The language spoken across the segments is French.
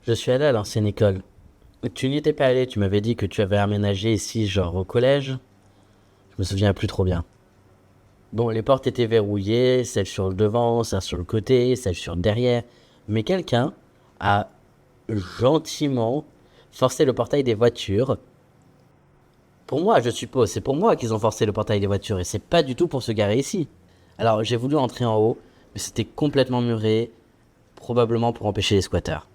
Je suis allé à l'ancienne école. Tu n'y étais pas allé, tu m'avais dit que tu avais aménagé ici, genre au collège. Je me souviens plus trop bien. Bon, les portes étaient verrouillées, celle sur le devant, celle sur le côté, celle sur le derrière. Mais quelqu'un a gentiment forcé le portail des voitures. Pour moi, je suppose, c'est pour moi qu'ils ont forcé le portail des voitures et c'est pas du tout pour se garer ici. Alors j'ai voulu entrer en haut, mais c'était complètement muré, probablement pour empêcher les squatteurs.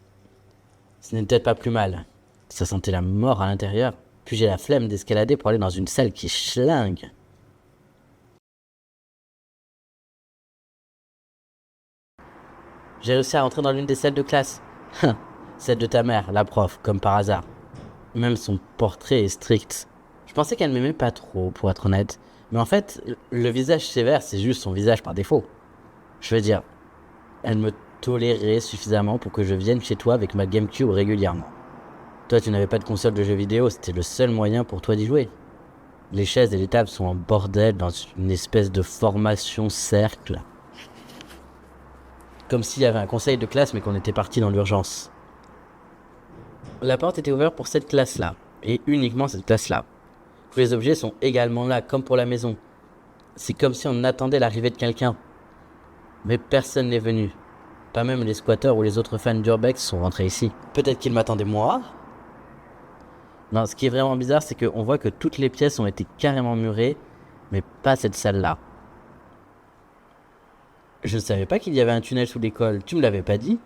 Ce n'est peut-être pas plus mal. Ça sentait la mort à l'intérieur. Puis j'ai la flemme d'escalader pour aller dans une salle qui schlingue. J'ai réussi à rentrer dans l'une des salles de classe. Celle de ta mère, la prof, comme par hasard. Même son portrait est strict. Je pensais qu'elle m'aimait pas trop, pour être honnête. Mais en fait, le visage sévère, c'est juste son visage par défaut. Je veux dire, elle me tolérait suffisamment pour que je vienne chez toi avec ma GameCube régulièrement. Toi, tu n'avais pas de console de jeux vidéo, c'était le seul moyen pour toi d'y jouer. Les chaises et les tables sont en bordel dans une espèce de formation cercle. Comme s'il y avait un conseil de classe mais qu'on était parti dans l'urgence. La porte était ouverte pour cette classe-là, et uniquement cette classe-là. Tous les objets sont également là, comme pour la maison. C'est comme si on attendait l'arrivée de quelqu'un. Mais personne n'est venu. Pas même les squatteurs ou les autres fans d'Urbex sont rentrés ici. Peut-être qu'ils m'attendaient moi. Non, ce qui est vraiment bizarre, c'est qu'on voit que toutes les pièces ont été carrément murées, mais pas cette salle-là. Je ne savais pas qu'il y avait un tunnel sous l'école, tu me l'avais pas dit?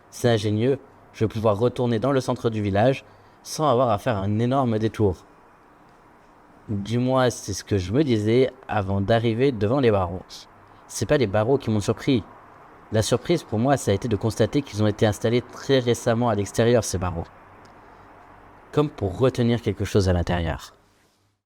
C'est ingénieux, je vais pouvoir retourner dans le centre du village sans avoir à faire un énorme détour. Du moins, c'est ce que je me disais avant d'arriver devant les barreaux. C'est pas les barreaux qui m'ont surpris. La surprise pour moi, ça a été de constater qu'ils ont été installés très récemment à l'extérieur, ces barreaux. Comme pour retenir quelque chose à l'intérieur.